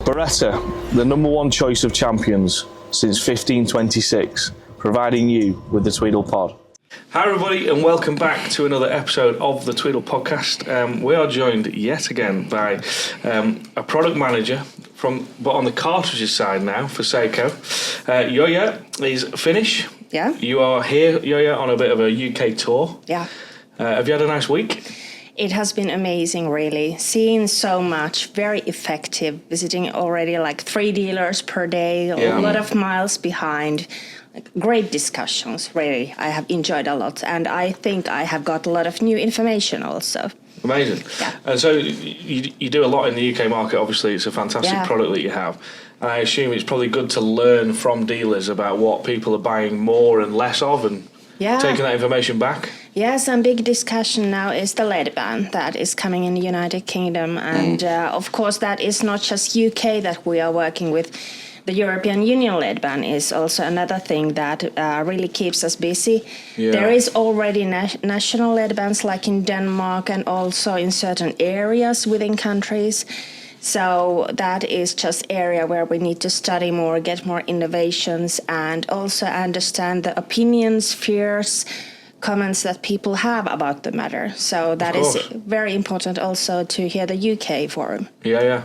Beretta, the number one choice of champions since 1526, providing you with the Tweedl Pod. Hi everybody and welcome back to another episode of the Tweedl Podcast. We are joined yet again by a product manager but on the cartridges side now for Sako. Joija is Finnish. Yeah. You are here, Joija, on a bit of a UK tour. Yeah. Have you had a nice week? It has been amazing, really. Seeing so much, very effective, visiting already like 3 dealers per day, a lot of miles behind. Great discussions, really. I have enjoyed a lot, and I think I have got a lot of new information also. Amazing. Yeah. And so you do a lot in the UK market. Obviously, it's a fantastic product that you have. And I assume it's probably good to learn from dealers about what people are buying more and less of and taking that information back. Yes, and big discussion now is the LED ban that is coming in the United Kingdom. And of course, that is not just UK that we are working with. The European Union LED ban is also another thing that really keeps us busy. Yeah. There is already national LED bans like in Denmark and also in certain areas within countries. So that is just area where we need to study more, get more innovations, and also understand the opinions, fears, comments that people have about the matter. So that is very important also to hear the UK forum. Yeah.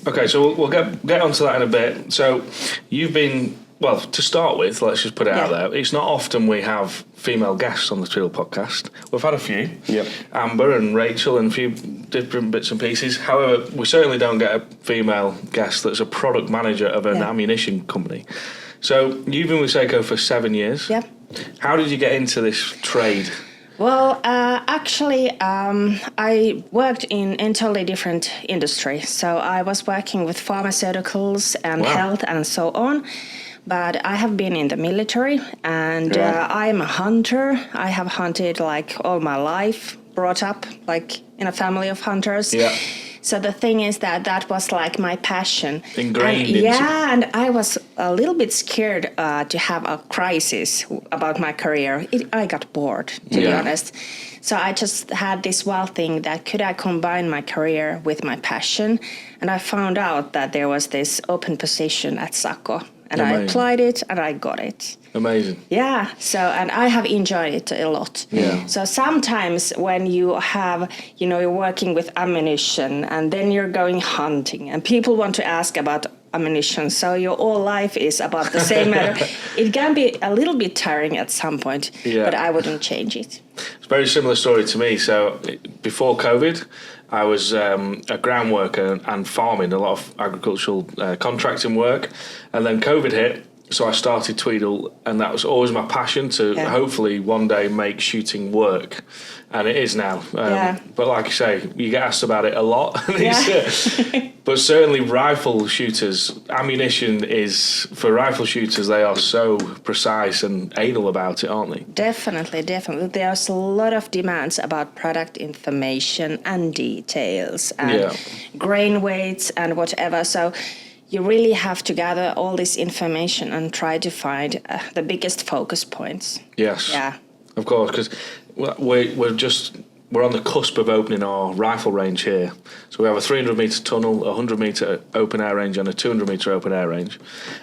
Okay, so we'll get onto that in a bit. So you've been, well, to start with, let's just put it out there. It's not often we have female guests on the Tweedl Podcast. We've had a few. Yep. Amber and Rachel and a few different bits and pieces. However, we certainly don't get a female guest that's a product manager of an ammunition company. So you've been with Sako for 7 years. Yeah. How did you get into this trade? Well, actually, I worked in entirely different industry. So I was working with pharmaceuticals and health and so on. But I have been in the military and I am a hunter. I have hunted like all my life, brought up like in a family of hunters. Yeah. So the thing is that was like my passion. Ingrained into it. And I was a little bit scared to have a crisis about my career. I got bored, to be honest. So I just had this wild thing that could I combine my career with my passion? And I found out that there was this open position at Sako. And I applied it and I got it. Amazing. Yeah, so, and I have enjoyed it a lot. Yeah. So sometimes when you have, you're working with ammunition and then you're going hunting and people want to ask about ammunition, so your whole life is about the same matter. It can be a little bit tiring at some point, but I wouldn't change it. It's a very similar story to me. So before COVID, I was a ground worker and farming, a lot of agricultural contracting work. And then COVID hit, so I started Tweedl, and that was always my passion to hopefully one day make shooting work. And it is now. But like I say, you get asked about it a lot. But certainly rifle shooters, ammunition is, for rifle shooters, they are so precise and anal about it, aren't they? Definitely. There's a lot of demands about product information and details and grain weights and whatever. So you really have to gather all this information and try to find the biggest focus points. Yes. Yeah. Of course, because we're on the cusp of opening our rifle range here. So we have a 300-metre tunnel, a 100-metre open-air range and a 200-metre open-air range.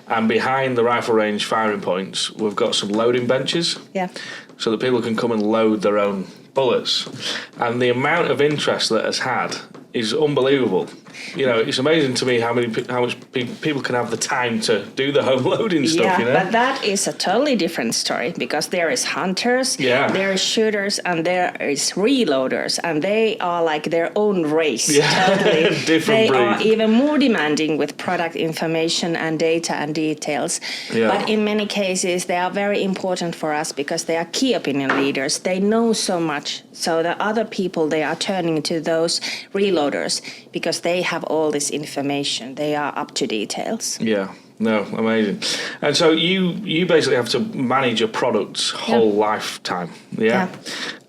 And behind the rifle range firing points, we've got some loading benches. Yeah. So that people can come and load their own bullets. And the amount of interest that has had is unbelievable. It's amazing to me how much people can have the time to do the home loading stuff. But that is a totally different story because there is hunters, there is shooters, and there is reloaders, and they are like their own race. Totally different breed. They are even more demanding with product information and data and details. But in many cases, they are very important for us because they are key opinion leaders. They know so much, so the other people they are turning to those reloaders because they have all this information. They are up to details. Yeah. No, amazing. And so you basically have to manage a product's whole lifetime.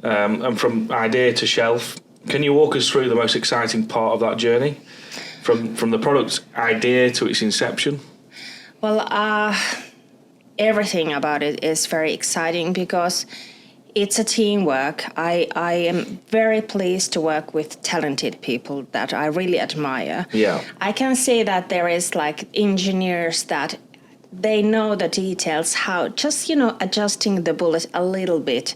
And from idea to shelf. Can you walk us through the most exciting part of that journey? From the product's idea to its inception? Well, everything about it is very exciting because It's a teamwork. I am very pleased to work with talented people that I really admire. Yeah. I can say that there is like engineers that they know the details, how just, adjusting the bullet a little bit,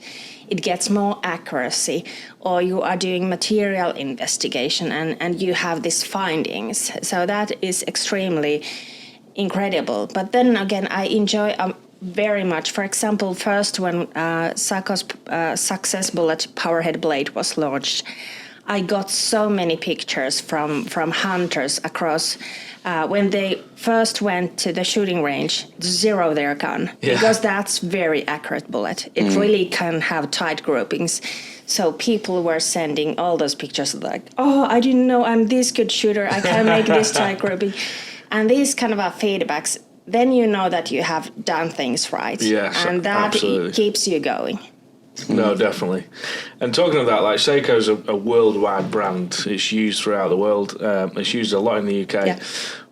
it gets more accuracy. Or you are doing material investigation and you have these findings. So that is extremely incredible. But then again, I enjoy very much. For example, first when Sako's Success Bullet Powerhead Blade was launched, I got so many pictures from hunters across when they first went to the shooting range to zero their gun, because that's very accurate bullet. It really can have tight groupings. So people were sending all those pictures like, oh, I didn't know I'm this good shooter. I can make this tight grouping. And these kind of feedbacks, then you know that you have done things right. Yes, and that absolutely. keeps you going. No, definitely. And talking of that, like Sako's a worldwide brand. It's used throughout the world. It's used a lot in the UK. Yeah.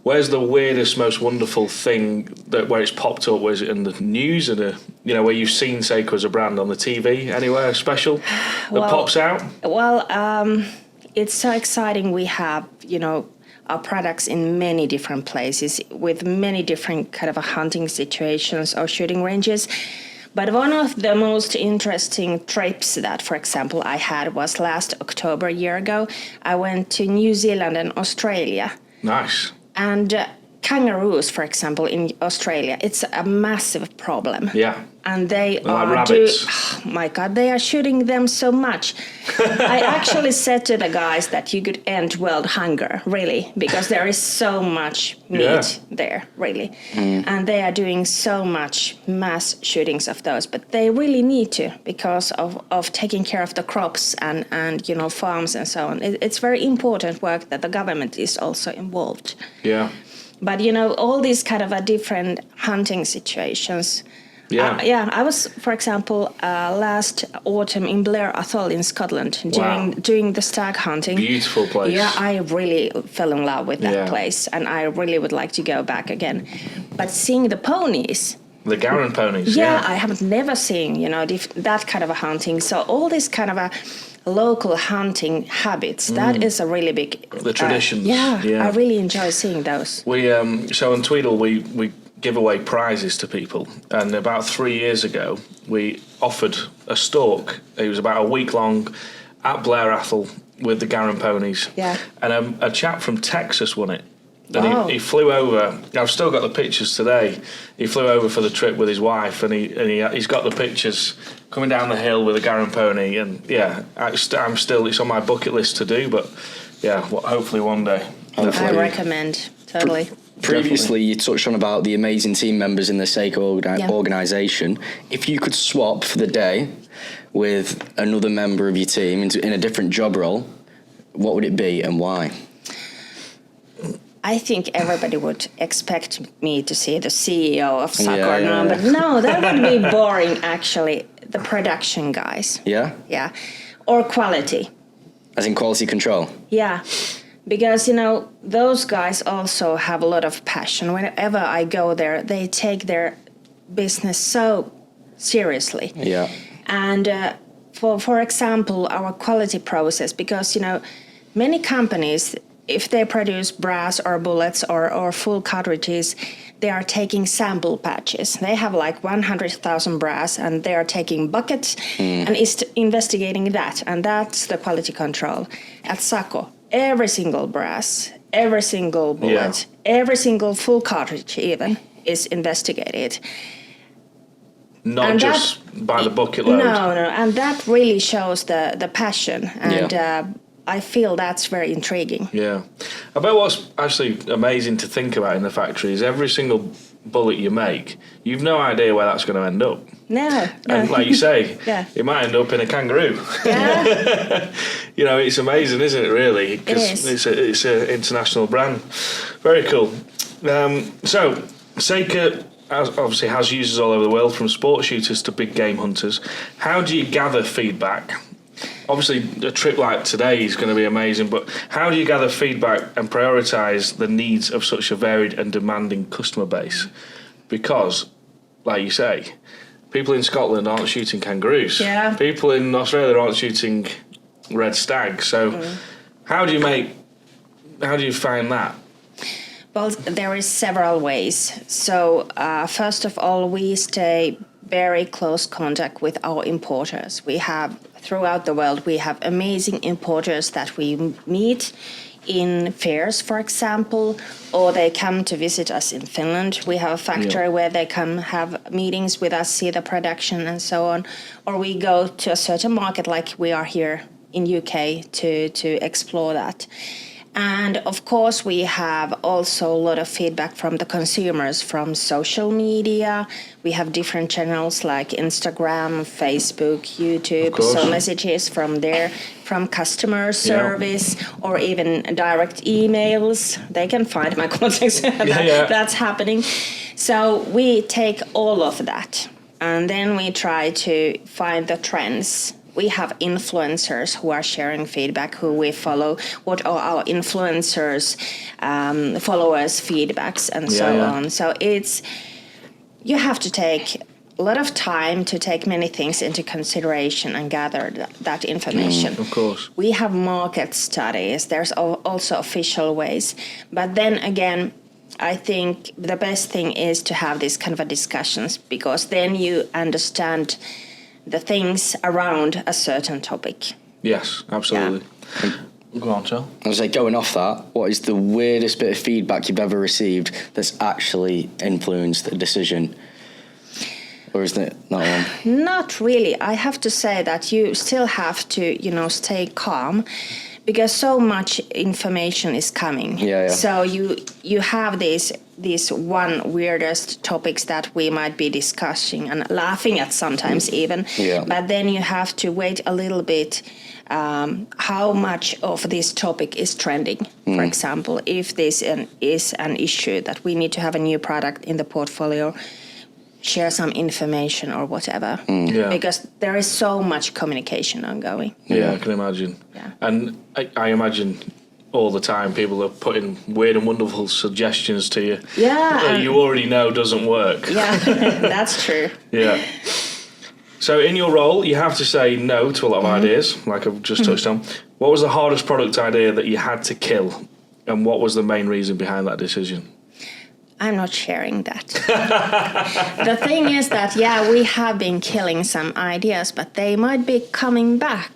Where's the weirdest, most wonderful thing where it's popped up? Was it in the news and where you've seen Sako as a brand on the TV? Anywhere special that pops out? Well, it's so exciting. We have our products in many different places with many different kind of hunting situations or shooting ranges. But one of the most interesting trips that, for example, I had was last October, a year ago. I went to New Zealand and Australia. Nice. And kangaroos, for example, in Australia, it's a massive problem. Yeah. And they like are rabbits. oh my God, they are shooting them so much. I actually said to the guys that you could end world hunger, really, because there is so much meat there, really. And they are doing so much mass shootings of those, but they really need to because of taking care of the crops and farms and so on. It's very important work that the government is also involved. Yeah. But all these kind of different hunting situations. Yeah. I was, for example, last autumn in Blair Atoll in Scotland doing the stag hunting. Beautiful place. Yeah, I really fell in love with that place, and I really would like to go back again. But seeing the ponies. The Garran ponies. Yeah, I have never seen, that kind of a hunting. So all this kind of a local hunting habits, that is a really big... The traditions. I really enjoy seeing those. We so on Tweedl, we give away prizes to people. And about 3 years ago, we offered a stalk. It was about a week long at Blair Athol with the Garran ponies. Yeah. And a chap from Texas won it. And he flew over. I've still got the pictures today. He flew over for the trip with his wife, and he's got the pictures coming down the hill with a Garran pony. And I'm still. It's on my bucket list to do, but hopefully one day. I recommend totally. Previously, you touched on about the amazing team members in the Sako organisation. If you could swap for the day with another member of your team in a different job role, what would it be and why? I think everybody would expect me to see the CEO of Sako, but no, that would be boring, actually. The production guys. Yeah? Yeah. Or quality. As in quality control? Yeah. Because, those guys also have a lot of passion. Whenever I go there, they take their business so seriously. Yeah. And for example, our quality process, because, many companies, if they produce brass or bullets or full cartridges, they are taking sample patches. They have like 100,000 brass and they are taking buckets and investigating that. And that's the quality control. At Sako, every single brass, every single bullet, every single full cartridge even is investigated. Not just by the bucket load. No. And that really shows the passion. And I feel that's very intriguing. Yeah. I bet what's actually amazing to think about in the factory is every single bullet you make, you've no idea where that's going to end up. No. And like you say, Yeah. it might end up in a kangaroo. Yeah. It's amazing, isn't it, really? Because it's an international brand. Very cool. So, Sako obviously has users all over the world, from sport shooters to big game hunters. How do you gather feedback? Obviously, a trip like today is going to be amazing, but how do you gather feedback and prioritise the needs of such a varied and demanding customer base? Because, like you say, people in Scotland aren't shooting kangaroos. Yeah. People in Australia aren't shooting red stags. So how do you find that? Well, there is several ways. So first of all, we stay very close contact with our importers. We have, throughout the world, we have amazing importers that we meet in fairs, for example, or they come to visit us in Finland. We have a factory where they come have meetings with us, see the production and so on. Or we go to a certain market like we are here in UK to explore that. And of course, we have also a lot of feedback from the consumers from social media. We have different channels like Instagram, Facebook, YouTube, so messages from there, from customer service, or even direct emails. They can find my contacts. That's happening. So we take all of that, and then we try to find the trends. We have influencers who are sharing feedback, who we follow, what are our influencers, followers' feedbacks, and so on. So you have to take a lot of time to take many things into consideration and gather that information. Of course. We have market studies. There's also official ways. But then again, I think the best thing is to have these kind of discussions, because then you understand the things around a certain topic. Yes, absolutely. Yeah. Go on, Joel. I was like, going off that, what is the weirdest bit of feedback you've ever received that's actually influenced a decision? Or is it not one? Not really. I have to say that you still have to, stay calm, because so much information is coming. So you have these one weirdest topics that we might be discussing and laughing at sometimes even. But then you have to wait a little bit. How much of this topic is trending? For example, if this is an issue that we need to have a new product in the portfolio, share some information or whatever, because there is so much communication ongoing. I can imagine. And I imagine all the time people are putting weird and wonderful suggestions to you that you already know doesn't work. That's true. So in your role, you have to say no to a lot of ideas, like I've just touched on. What was the hardest product idea that you had to kill, and what was the main reason behind that decision? I'm not sharing that. The thing is that, we have been killing some ideas, but they might be coming back.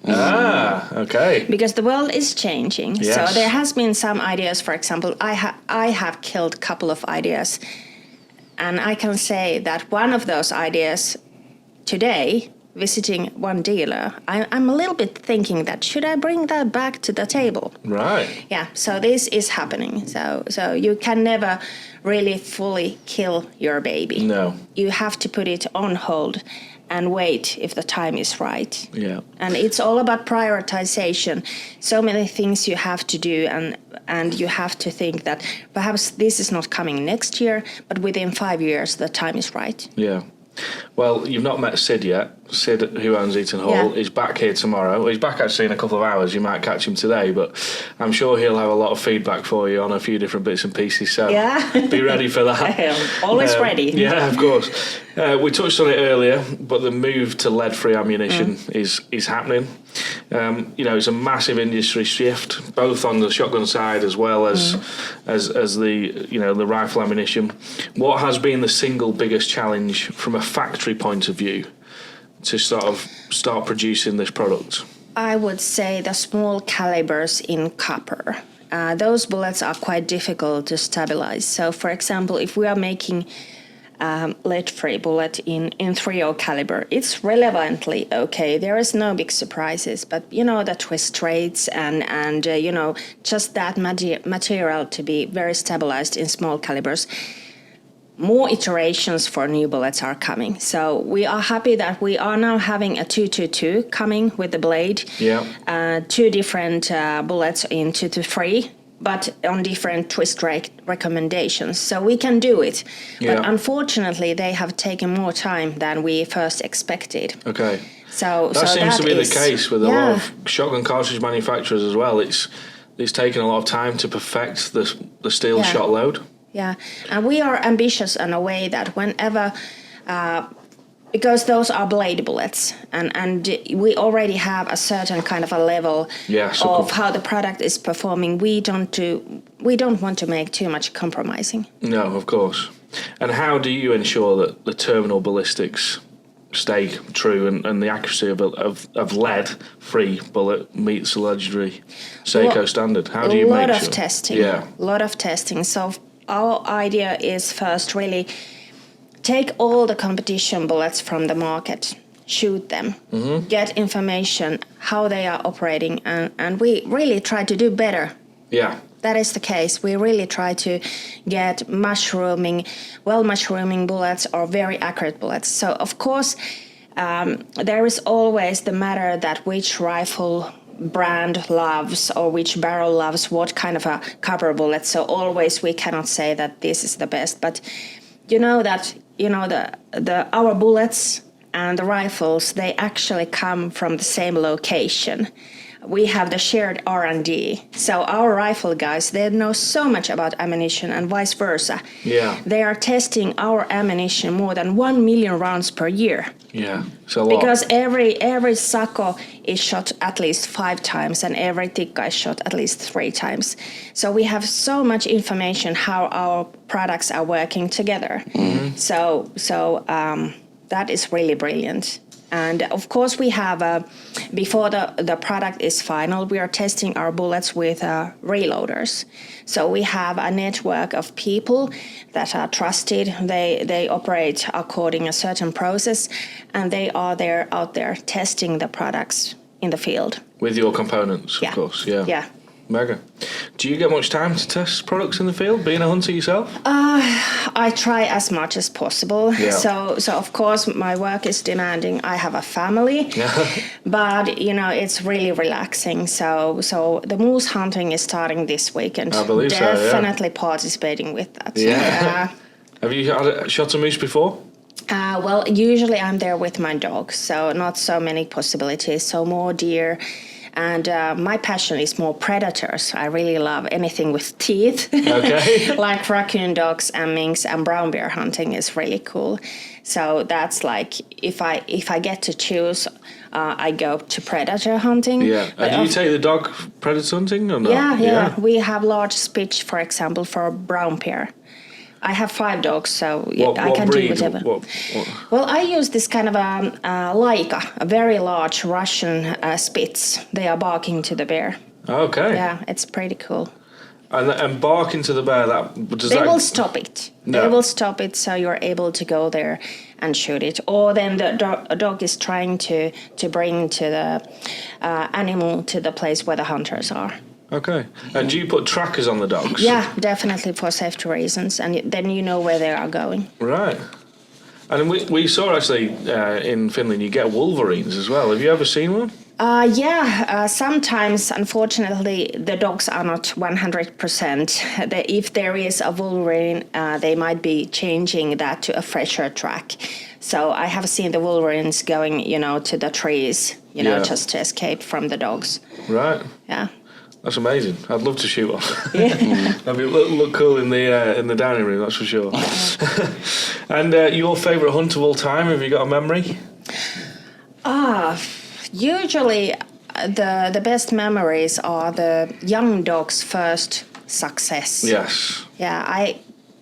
Okay. Because the world is changing. So there has been some ideas, for example, I have killed a couple of ideas. And I can say that one of those ideas today, visiting one dealer, I'm a little bit thinking that should I bring that back to the table? Right. So this is happening. So you can never really fully kill your baby. No. You have to put it on hold and wait if the time is right. And it's all about prioritization. So many things you have to do, and you have to think that perhaps this is not coming next year, but within 5 years the time is right. Well, you've not met Sid yet. Sid, who owns Eaton Hall, is back here tomorrow. He's back actually in a couple of hours. You might catch him today, but I'm sure he'll have a lot of feedback for you on a few different bits and pieces. So be ready for that. I am always ready. Yeah, of course. We touched on it earlier, but the move to lead-free ammunition is happening. It's a massive industry shift, both on the shotgun side as well as the rifle ammunition. What has been the single biggest challenge from a factory point of view to start producing this product? I would say the small calibers in copper. Those bullets are quite difficult to stabilize. So, for example, if we are making lead-free bullet in .30 caliber, it's relevantly okay. There is no big surprises, but the twist rates and just that material to be very stabilized in small calibers. More iterations for new bullets are coming. So we are happy that we are now having a 222 coming with the blade. Two different bullets in 223, but on different twist rate recommendations. So we can do it. But unfortunately, they have taken more time than we first expected. Okay. So that seems to be the case with a lot of shotgun cartridge manufacturers as well. It's taken a lot of time to perfect the steel shot load. And we are ambitious in a way that whenever Because those are blade bullets, and we already have a certain kind of a level of how the product is performing. We don't want to make too much compromising. No, of course. And how do you ensure that the terminal ballistics stay true and the accuracy of lead-free bullet meets the legendary Sako standard? How do you make sure? A lot of testing. Yeah. A lot of testing. So our idea is first really take all the competition bullets from the market, shoot them, get information how they are operating, and we really try to do better. Yeah. That is the case. We really try to get mushrooming bullets or very accurate bullets. So of course, there is always the matter that which rifle brand loves or which barrel loves what kind of a copper bullet. So always we cannot say that this is the best, but our bullets and the rifles, they actually come from the same location. We have the shared R&D. So our rifle guys, they know so much about ammunition and vice versa. Yeah. They are testing our ammunition more than 1 million rounds per year. Yeah, it's a lot. Because every Sako is shot at least 5 times and every Tikka is shot at least 3 times. So we have so much information how our products are working together. Mm-hmm. So that is really brilliant. And of course we have, before the product is final, we are testing our bullets with reloaders. So we have a network of people that are trusted. They operate according a certain process, and they are out there testing the products in the field. With your components, of course, yeah. Yeah. Mega. Do you get much time to test products in the field, being a hunter yourself? I try as much as possible. Yeah. So of course my work is demanding. I have a family, but it's really relaxing. So the moose hunting is starting this weekend. I believe Definitely participating with that. Yeah. Have you shot a moose before? Well, usually I'm there with my dog, so not so many possibilities. So more deer. And my passion is more predators. I really love anything with teeth. Okay. Like raccoon dogs and minks and brown bear hunting is really cool. So that's like, if I get to choose, I go to predator hunting. Yeah. And do you take the dog predator hunting or not? Yeah. We have large speech, for example, for brown bear. I have 5 dogs, so I can do whatever. What? Well, I use this kind of a Laika, a very large Russian Spitz. They are barking to the bear. Okay. Yeah, it's pretty cool. And barking to the bear, they will stop it. No. They will stop it, so you're able to go there and shoot it. Or then the dog is trying to bring to the animal to the place where the hunters are. Okay. And do you put trackers on the dogs? Yeah, definitely for safety reasons, and then you know where they are going. Right. And we saw actually in Finland you get wolverines as well. Have you ever seen one? Sometimes, unfortunately, the dogs are not 100%. If there is a wolverine, they might be changing that to a fresher track. So I have seen the wolverines going, to the trees, just to escape from the dogs. Right. Yeah. That's amazing. I'd love to shoot one. That'd look cool in the dining room, that's for sure. And your favourite hunt of all time? Have you got a memory? Usually the best memories are the young dog's first success. Yes. Yeah,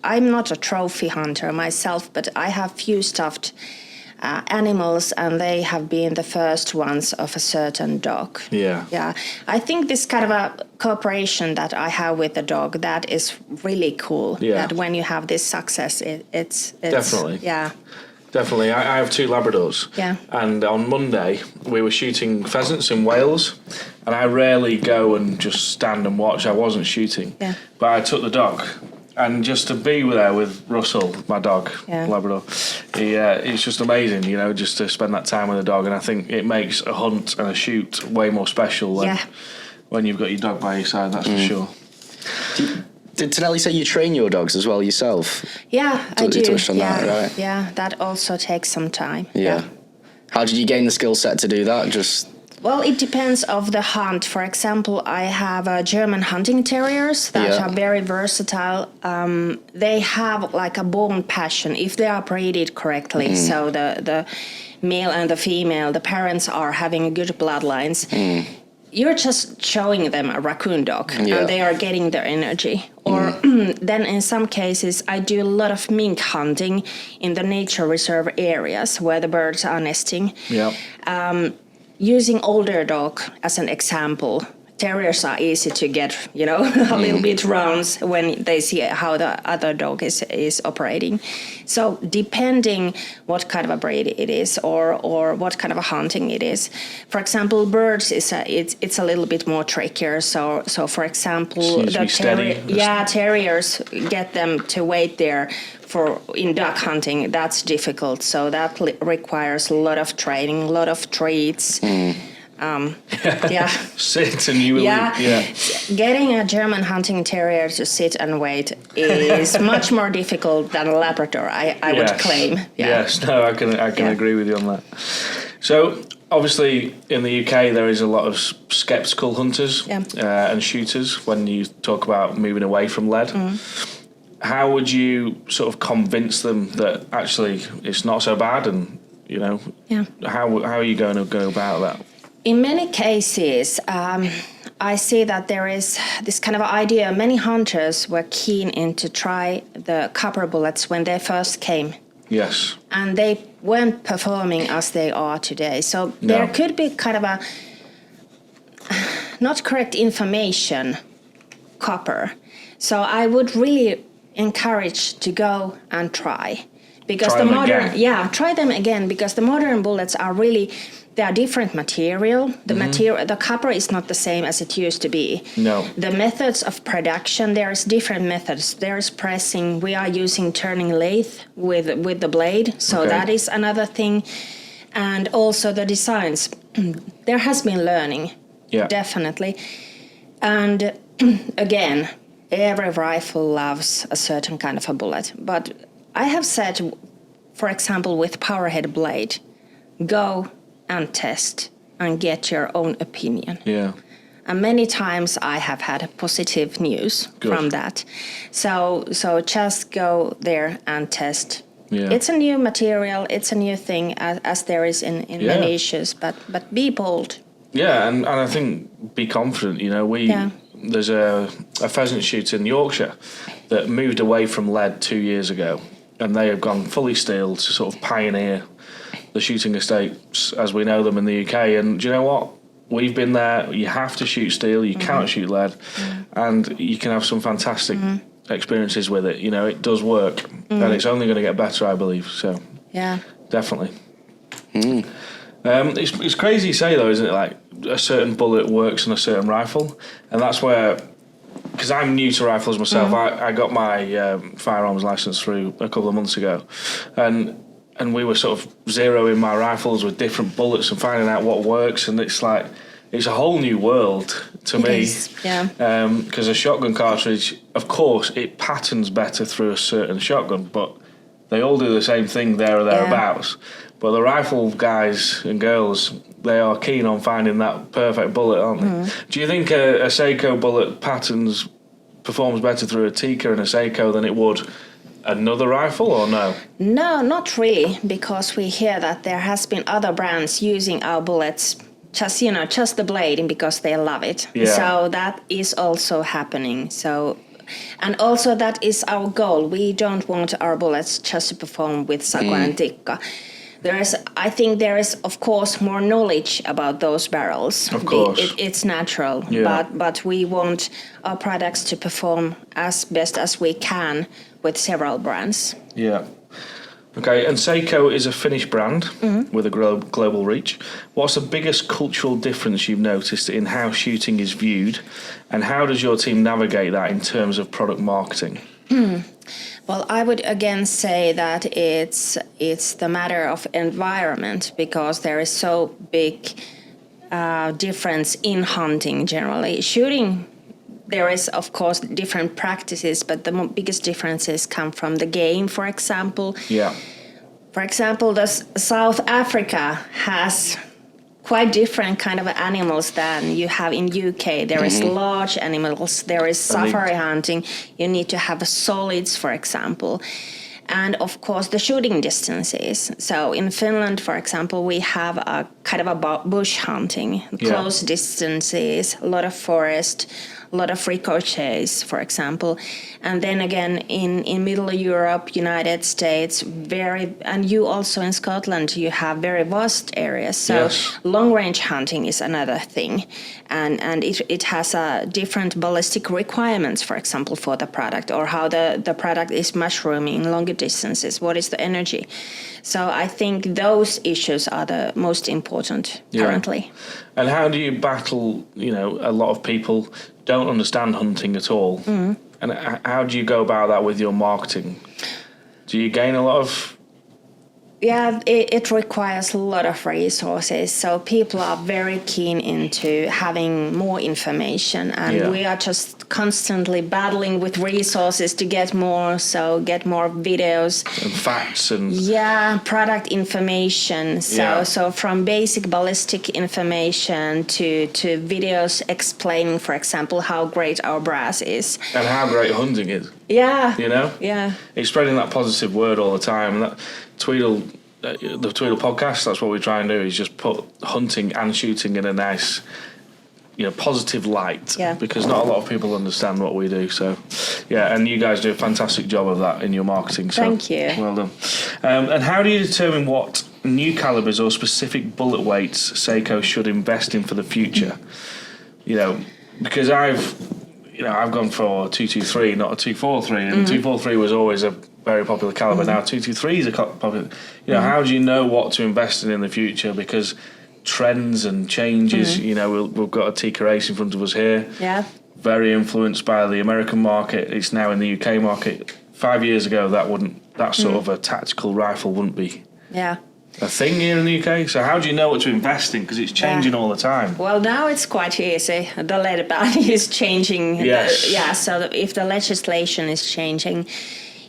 I'm not a trophy hunter myself, but I have few stuffed animals, and they have been the first ones of a certain dog. Yeah. I think this kind of a cooperation that I have with the dog, that is really cool. Yeah. That when you have this success, it's definitely. Yeah. Definitely. I have 2 Labradors. Yeah. And on Monday, we were shooting pheasants in Wales. And I rarely go and just stand and watch. I wasn't shooting. Yeah. But I took the dog. And just to be there with Russell, my dog, Labrador, it's just amazing, just to spend that time with the dog. And I think it makes a hunt and a shoot way more special when you've got your dog by your side, that's for sure. Did Tonelli say you train your dogs as well yourself? Yeah, I do. You touched on that, right? Yeah, that also takes some time. Yeah. How did you gain the skill set to do that? Just Well, it depends of the hunt. For example, I have German hunting terriers that are very versatile. They have like a born passion if they are breeded correctly. So the male and the female, the parents are having good bloodlines. You're just showing them a raccoon dog and they are getting their energy. Or then in some cases, I do a lot of mink hunting in the nature reserve areas where the birds are nesting. Yeah. Using older dog as an example, terriers are easy to get, a little bit rounds when they see how the other dog is operating. So depending what kind of a breed it is or what kind of a hunting it is. For example, birds it's a little bit more trickier. So for example, terriers get them to wait there in duck hunting. That's difficult. So that requires a lot of training, a lot of treats. Sit and you will Getting a German hunting terrier to sit and wait is much more difficult than a Labrador, I would claim. Yes, no, I can agree with you on that. So obviously in the UK there is a lot of sceptical hunters and shooters when you talk about moving away from lead. How would you sort of convince them that actually it's not so bad, and how are you going to go about that? In many cases, I see that there is this kind of idea. Many hunters were keen to try the copper bullets when they first came. Yes. And they weren't performing as they are today. So there could be kind of a not correct information, copper. So I would really encourage to go and try. Because try them again, because the modern bullets are really, they are different material. The copper is not the same as it used to be. No. The methods of production, there's different methods. There's pressing. We are using turning lathe with the blade, so that is another thing. And also the designs. There has been learning, definitely. And again, every rifle loves a certain kind of a bullet, but I have said, for example, with powerhead blade, go and test and get your own opinion. Yeah. And many times I have had positive news from that. So just go there and test. Yeah. It's a new material, it's a new thing, as there is in many issues, but be bold. Yeah, and I think be confident. There's a pheasant shooter in Yorkshire that moved away from lead 2 years ago. And they have gone fully steel to sort of pioneer the shooting estates as we know them in the UK. And do you know what? We've been there. You have to shoot steel. You cannot shoot lead. And you can have some fantastic experiences with it. It does work. And it's only going to get better, I believe. So, definitely. It's crazy to say, though, isn't it? Like, a certain bullet works on a certain rifle. And that's where... Because I'm new to rifles myself, I got my firearms license through a couple of months ago, and we were sort of zeroing my rifles with different bullets and finding out what works, and it's a whole new world to me. Because a shotgun cartridge, of course, it patterns better through a certain shotgun, but they all do the same thing there or thereabouts. But the rifle guys and girls, they are keen on finding that perfect bullet, aren't they? Do you think a Sako bullet performs better through a Tikka and a Sako than it would another rifle, or no? No, not really, because we hear that there has been other brands using our bullets just the blade because they love it. Yeah. So that is also happening. And also that is our goal. We don't want our bullets just to perform with Sako and Tikka. I think there is, of course, more knowledge about those barrels. Of course. It's natural, but we want our products to perform as best as we can with several brands. Yeah. Okay, and Sako is a Finnish brand with a global reach. What's the biggest cultural difference you've noticed in how shooting is viewed, and how does your team navigate that in terms of product marketing? Well, I would again say that it's the matter of environment, because there is so big difference in hunting generally. Shooting, there is of course different practices, but the biggest differences come from the game, for example. Yeah. For example, South Africa has quite different kind of animals than you have in UK. There is large animals, there is safari hunting, you need to have solids, for example. And of course the shooting distances. So in Finland, for example, we have a kind of a bush hunting, close distances, a lot of forest, a lot of ricochets, for example. And then again in Middle Europe, United States, and you also in Scotland, you have very vast areas. So long range hunting is another thing. And it has different ballistic requirements, for example, for the product, or how the product is mushrooming longer distances. What is the energy? So I think those issues are the most important currently. And how do you battle, a lot of people don't understand hunting at all. And how do you go about that with your marketing? Do you gain a lot of... Yeah, it requires a lot of resources. So people are very keen into having more information, and we are just constantly battling with resources to get more. So get more videos and facts and product information. So from basic ballistic information to videos explaining, for example, how great our brass is and how great hunting is. Yeah. Yeah. It's spreading that positive word all the time. And that Tweedl, the Tweedl podcast, that's what we try and do, is just put hunting and shooting in a nice, positive light. Yeah. Because not a lot of people understand what we do. So, and you guys do a fantastic job of that in your marketing. So, thank you. Well done. And how do you determine what new calibers or specific bullet weights Sako should invest in for the future? Because I've gone for a 223, not a 243, and 243 was always a very popular caliber. Now 223 is a popular. How do you know what to invest in the future? Because trends and changes. We've got a Tikka Ace in front of us here. Yeah. Very influenced by the American market. It's now in the UK market. 5 years ago, that sort of a tactical rifle wouldn't be. Yeah. A thing here in the UK. So how do you know what to invest in? Because it's changing all the time. Well, now it's quite easy. The lead ban is changing. Yes. So if the legislation is changing,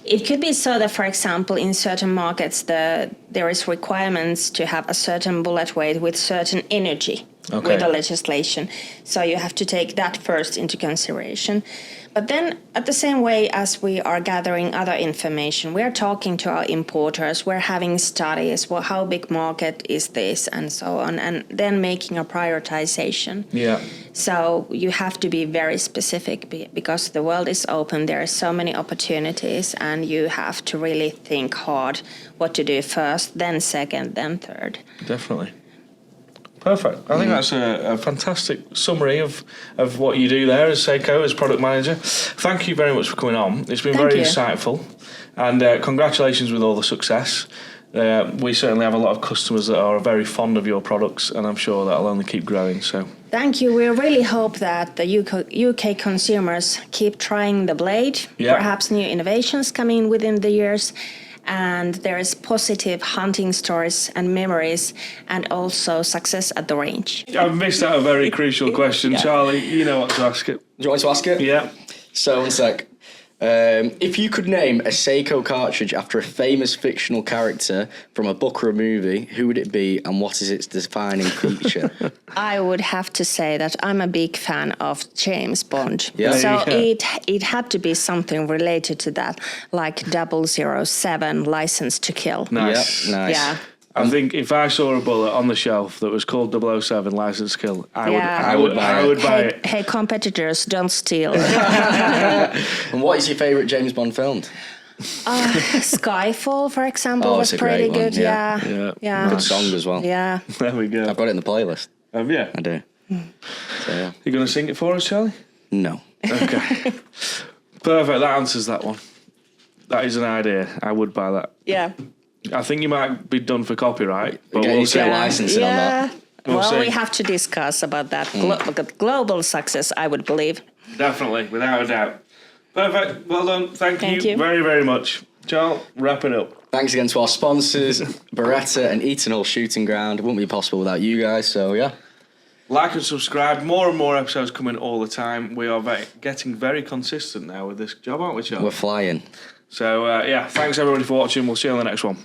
it could be so that, for example, in certain markets, there is requirements to have a certain bullet weight with certain energy with the legislation. So you have to take that first into consideration. But then at the same way as we are gathering other information, we're talking to our importers, we're having studies, how big market is this and so on, and then making a prioritization. Yeah. So you have to be very specific because the world is open, there are so many opportunities, and you have to really think hard what to do first, then second, then third. Definitely. Perfect. I think that's a fantastic summary of what you do there as Sako, as product manager. Thank you very much for coming on. It's been very insightful. And congratulations with all the success. We certainly have a lot of customers that are very fond of your products, and I'm sure that'll only keep growing. So thank you. We really hope that the UK consumers keep trying the blade, perhaps new innovations coming within the years, and there is positive hunting stories and memories, and also success at the range. I've missed out a very crucial question. Charlie, you know what to ask it. Do you want me to ask it? Yeah. So, one sec. If you could name a Sako cartridge after a famous fictional character from a book or a movie, who would it be, and what is its defining feature? I would have to say that I'm a big fan of James Bond. Yeah. So it had to be something related to that, like 007, License to Kill. Nice. Yep, nice. Yeah. I think if I saw a bullet on the shelf that was called 007 License to Kill, I would buy it. Hey, competitors, don't steal. And what is your favourite James Bond film? Skyfall, for example, was pretty good. Yeah. Good song as well. Yeah. There we go. I've got it in the playlist. Have you? I do. So, yeah. You going to sing it for us, Charlie? No. Okay. Perfect. That answers that one. That is an idea. I would buy that. Yeah. I think you might be done for copyright, but we'll see. Licensing on that. We have to discuss about that. Global success, I would believe. Definitely, without a doubt. Perfect. Well done. Thank you very, very much. Charles, wrap it up. Thanks again to our sponsors, Beretta and Eton Hall Shooting Ground. It wouldn't be possible without you guys, so yeah. Like and subscribe. More and more episodes coming all the time. We are getting very consistent now with this job, aren't we, Charles? We're flying. So, thanks everybody for watching. We'll see you on the next one.